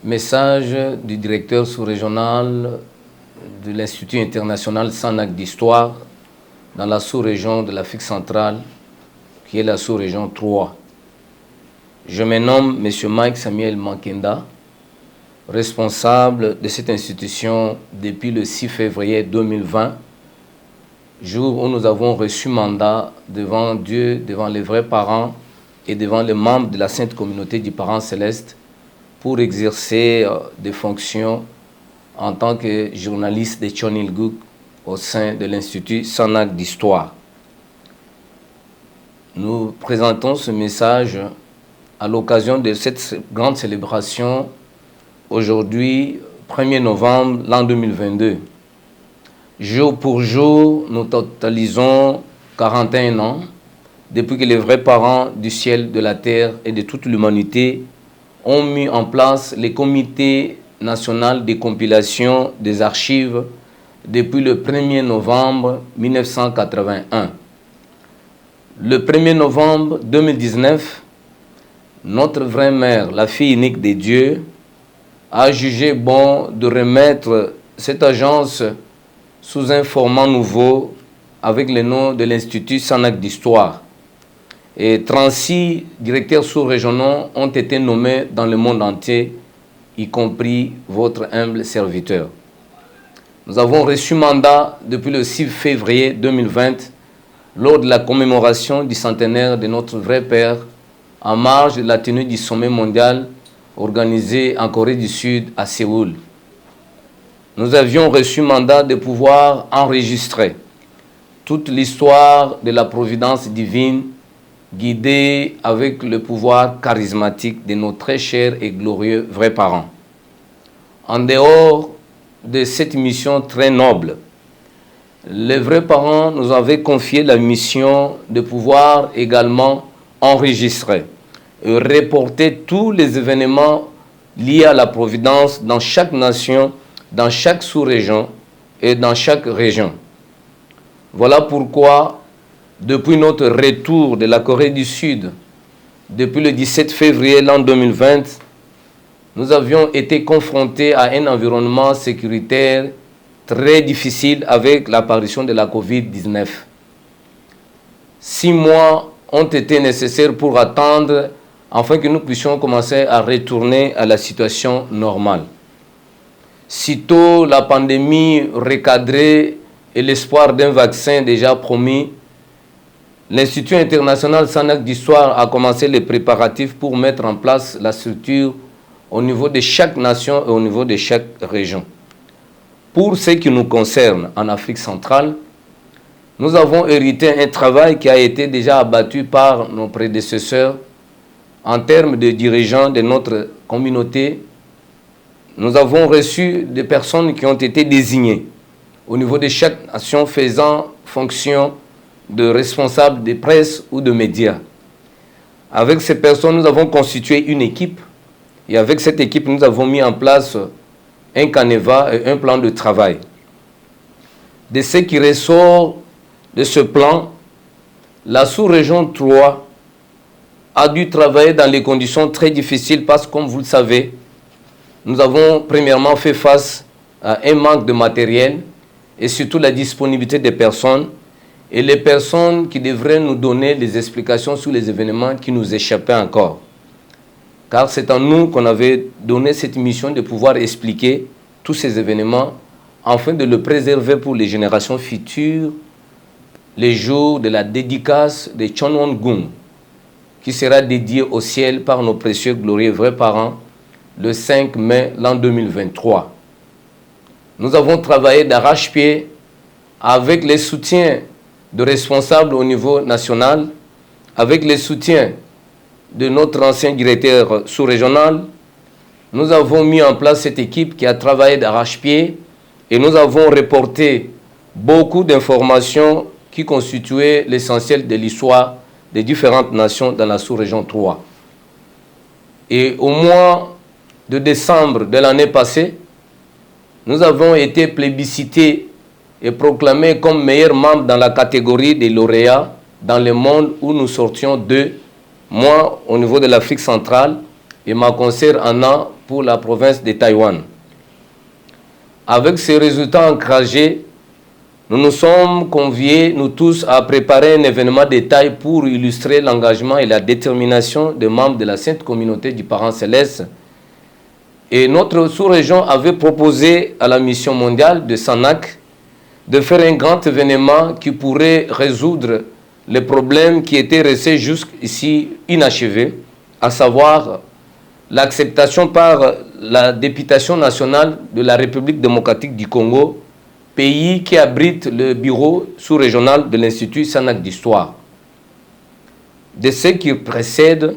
Message du directeur sous-régional de l'Institut international SANAC d'Histoire dans la sous-région de l'Afrique centrale, qui est la sous-région 3. Je me nomme M. Mike Samuel Mankenda, responsable de cette institution depuis le 6 février 2020, jour où nous avons reçu mandat devant Dieu, devant les vrais parents et devant les membres de la Sainte Communauté du Parent Céleste pour exercer des fonctions en tant que journaliste de Chonilguk au sein de l'Institut SANAC d'Histoire. Nous présentons ce message à l'occasion de cette grande célébration aujourd'hui, 1er novembre l'an 2022. Jour pour jour, nous totalisons 41 ans depuis que les vrais parents du ciel, de la terre et de toute l'humanité ont mis en place les comités nationaux de compilation des archives depuis le 1er novembre 1981. Le 1er novembre 2019, notre vraie mère, la fille unique de Dieu, a jugé bon de remettre cette agence sous un format nouveau avec le nom de l'Institut SANAC d'Histoire. Et 36 directeurs sous-régionaux ont été nommés dans le monde entier, y compris votre humble serviteur. Nous avons reçu mandat depuis le 6 février 2020 lors de la commémoration du centenaire de notre vrai père en marge de la tenue du sommet mondial organisé en Corée du Sud à Séoul. Nous avions reçu mandat de pouvoir enregistrer toute l'histoire de la providence divine guidée avec le pouvoir charismatique de nos très chers et glorieux vrais parents. En dehors de cette mission très noble, les vrais parents nous avaient confié la mission de pouvoir également enregistrer et reporter tous les événements liés à la providence dans chaque nation, dans chaque sous-région et dans chaque région. Voilà pourquoi, depuis notre retour de la Corée du Sud, depuis le 17 février l'an 2020, nous avions été confrontés à un environnement sécuritaire très difficile avec l'apparition de la COVID-19. 6 mois ont été nécessaires pour attendre afin que nous puissions commencer à retourner à la situation normale. Sitôt la pandémie recadrée et l'espoir d'un vaccin déjà promis, l'Institut international SANAC d'Histoire a commencé les préparatifs pour mettre en place la structure au niveau de chaque nation et au niveau de chaque région. Pour ce qui nous concerne en Afrique centrale, nous avons hérité un travail qui a été déjà abattu par nos prédécesseurs en termes de dirigeants de notre communauté. Nous avons reçu des personnes qui ont été désignées au niveau de chaque nation faisant fonction de responsables de presse ou de médias. Avec ces personnes, nous avons constitué une équipe et avec cette équipe, nous avons mis en place un canevas et un plan de travail. De ce qui ressort de ce plan, la sous-région 3 a dû travailler dans des conditions très difficiles parce que, comme vous le savez, nous avons premièrement fait face à un manque de matériel et surtout la disponibilité des personnes et les personnes qui devraient nous donner les explications sur les événements qui nous échappaient encore. Car c'est à nous qu'on avait donné cette mission de pouvoir expliquer tous ces événements afin de le préserver pour les générations futures, les jours de la dédicace de Chonwon-gung, qui sera dédié au ciel par nos précieux glorieux vrais parents le 5 mai l'an 2023. Nous avons travaillé d'arrache-pied avec les soutiens de responsables au niveau national, avec les soutiens de notre ancien directeur sous-régional, nous avons mis en place cette équipe qui a travaillé d'arrache-pied et nous avons reporté beaucoup d'informations qui constituaient l'essentiel de l'histoire des différentes nations dans la sous-région 3. Et au mois de décembre de l'année passée, nous avons été plébiscités et proclamés comme meilleurs membres dans la catégorie des lauréats dans le monde où nous sortions d'eux, moi au niveau de l'Afrique centrale et ma consoeur Anna pour la province de Taïwan. Avec ces résultats encouragés, nous nous sommes conviés, nous tous, à préparer un événement de taille pour illustrer l'engagement et la détermination des membres de la Sainte Communauté du Parent Céleste. Et notre sous-région avait proposé à la mission mondiale de SANAC de faire un grand événement qui pourrait résoudre les problèmes qui étaient restés jusqu'ici inachevés, à savoir l'acceptation par la députation nationale de la République démocratique du Congo, pays qui abrite le bureau sous-régional de l'Institut SANAC d'Histoire. De ce qui précède,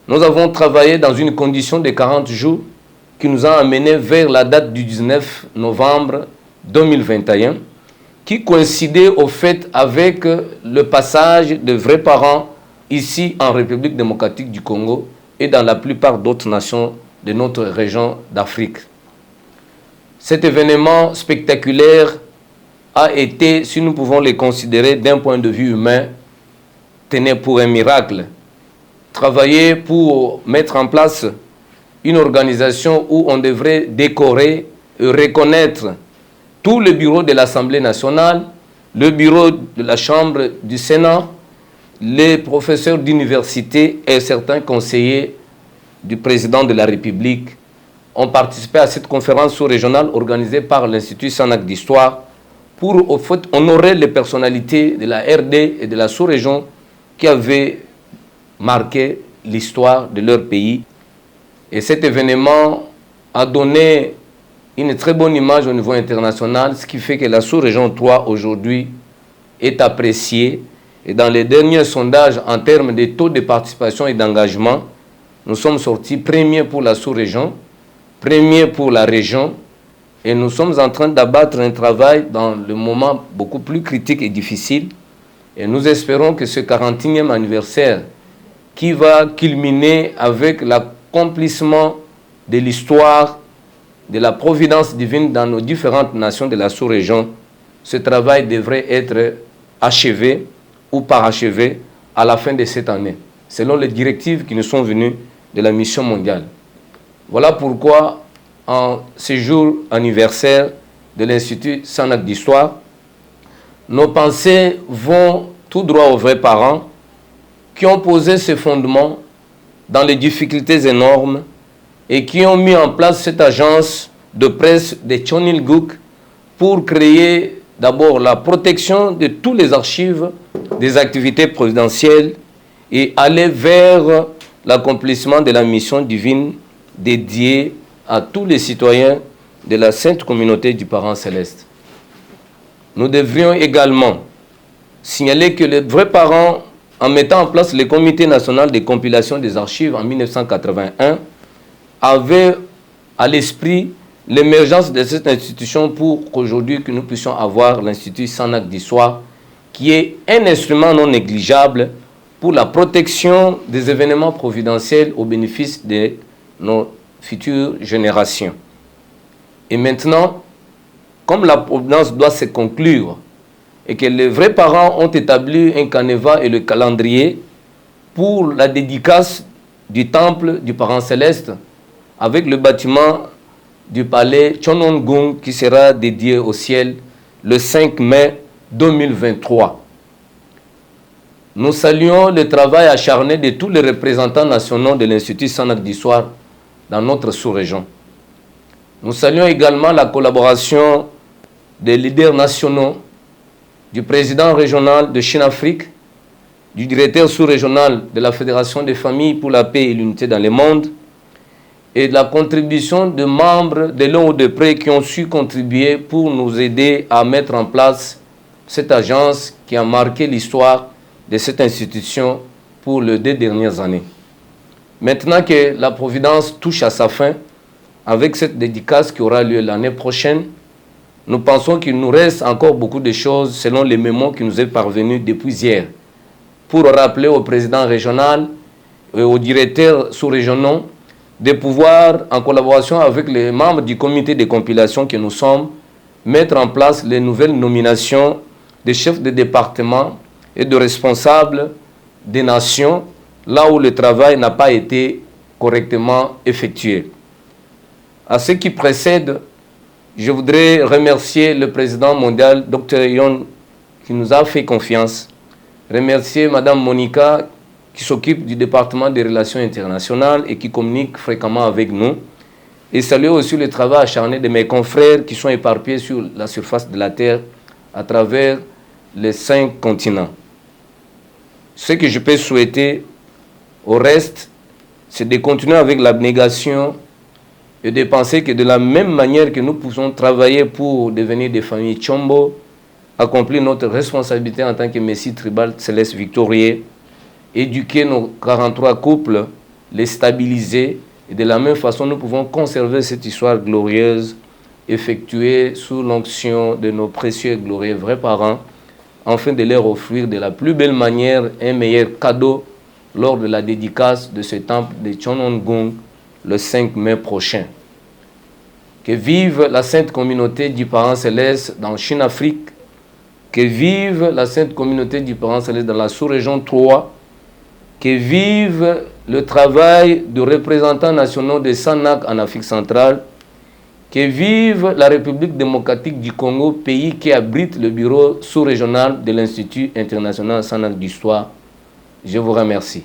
nous avons travaillé dans une condition de 40 jours qui nous a amenés vers la date du 19 novembre 2021, qui coïncidait au fait avec le passage de vrais parents ici en République démocratique du Congo et dans la plupart d'autres nations de notre région d'Afrique. Cet événement spectaculaire a été, si nous pouvons le considérer d'un point de vue humain, tenait pour un miracle. Travailler pour mettre en place une organisation où on devrait décorer et reconnaître tous les bureaux de l'Assemblée nationale, le bureau de la Chambre du Sénat, les professeurs d'université et certains conseillers du président de la République ont participé à cette conférence sous-régionale organisée par l'Institut SANAC d'Histoire pour au fait, honorer les personnalités de la RD et de la sous-région qui avaient marqué l'histoire de leur pays. Et cet événement a donné une très bonne image au niveau international, ce qui fait que la sous-région 3 aujourd'hui est appréciée. Et dans les derniers sondages en termes de taux de participation et d'engagement, nous sommes sortis premiers pour la sous-région, premiers pour la région, et nous sommes en train d'abattre un travail dans le moment beaucoup plus critique et difficile. Et nous espérons que ce 41e anniversaire, qui va culminer avec l'accomplissement de l'histoire, de la providence divine dans nos différentes nations de la sous-région, ce travail devrait être achevé ou parachevé à la fin de cette année, selon les directives qui nous sont venues de la mission mondiale. Voilà pourquoi, en ce jour anniversaire de l'Institut SANAC d'Histoire, nos pensées vont tout droit aux vrais parents qui ont posé ces fondements dans les difficultés énormes et qui ont mis en place cette agence de presse de Chonilguk pour créer d'abord la protection de tous les archives des activités providentielles et aller vers l'accomplissement de la mission divine dédiée à tous les citoyens de la Sainte Communauté du Parent Céleste. Nous devrions également signaler que les vrais parents, en mettant en place le Comité national de compilation des archives en 1981, avaient à l'esprit l'émergence de cette institution pour qu'aujourd'hui que nous puissions avoir l'Institut SANAC d'Histoire, qui est un instrument non négligeable pour la protection des événements providentiels au bénéfice de nos futures générations. Et maintenant, comme la providence doit se conclure et que les vrais parents ont établi un canevas et le calendrier pour la dédicace du temple du Parent Céleste avec le bâtiment du palais Chonongung qui sera dédié au ciel le 5 mai 2023. Nous saluons le travail acharné de tous les représentants nationaux de l'Institut SANAC d'Histoire dans notre sous-région. Nous saluons également la collaboration des leaders nationaux, du président régional de Chine-Afrique, du directeur sous-régional de la Fédération des familles pour la paix et l'unité dans le monde, et de la contribution de membres de long ou de près qui ont su contribuer pour nous aider à mettre en place cette agence qui a marqué l'histoire de cette institution pour les 2 dernières années. Maintenant que la Providence touche à sa fin, avec cette dédicace qui aura lieu l'année prochaine, nous pensons qu'il nous reste encore beaucoup de choses selon les mémos qui nous est parvenus depuis hier. Pour rappeler au président régional et aux directeurs sous-régionaux de pouvoir, en collaboration avec les membres du comité de compilation que nous sommes, mettre en place les nouvelles nominations des chefs de département et de responsables des nations, là où le travail n'a pas été correctement effectué. À ce qui précède, je voudrais remercier le président mondial, Dr Yon, qui nous a fait confiance, remercier Mme Monica, qui s'occupe du département des relations internationales et qui communique fréquemment avec nous, et saluer aussi le travail acharné de mes confrères qui sont éparpillés sur la surface de la Terre à travers les 5 continents. Ce que je peux souhaiter au reste, c'est de continuer avec l'abnégation et de penser que de la même manière que nous pouvons travailler pour devenir des familles Tchombo, accomplir notre responsabilité en tant que Messie tribal céleste victorieux, éduquer nos 43 couples, les stabiliser, et de la même façon nous pouvons conserver cette histoire glorieuse effectuée sous l'onction de nos précieux et glorieux vrais parents, afin de leur offrir de la plus belle manière un meilleur cadeau lors de la dédicace de ce temple de Chonongung le 5 mai prochain. Que vive la sainte communauté du Parent Céleste dans Chine-Afrique, que vive la sainte communauté du Parent Céleste dans la sous-région 3, que vive le travail de représentants nationaux de SANAC en Afrique centrale, que vive la République démocratique du Congo, pays qui abrite le bureau sous-régional de l'Institut international SANAC d'histoire. Je vous remercie.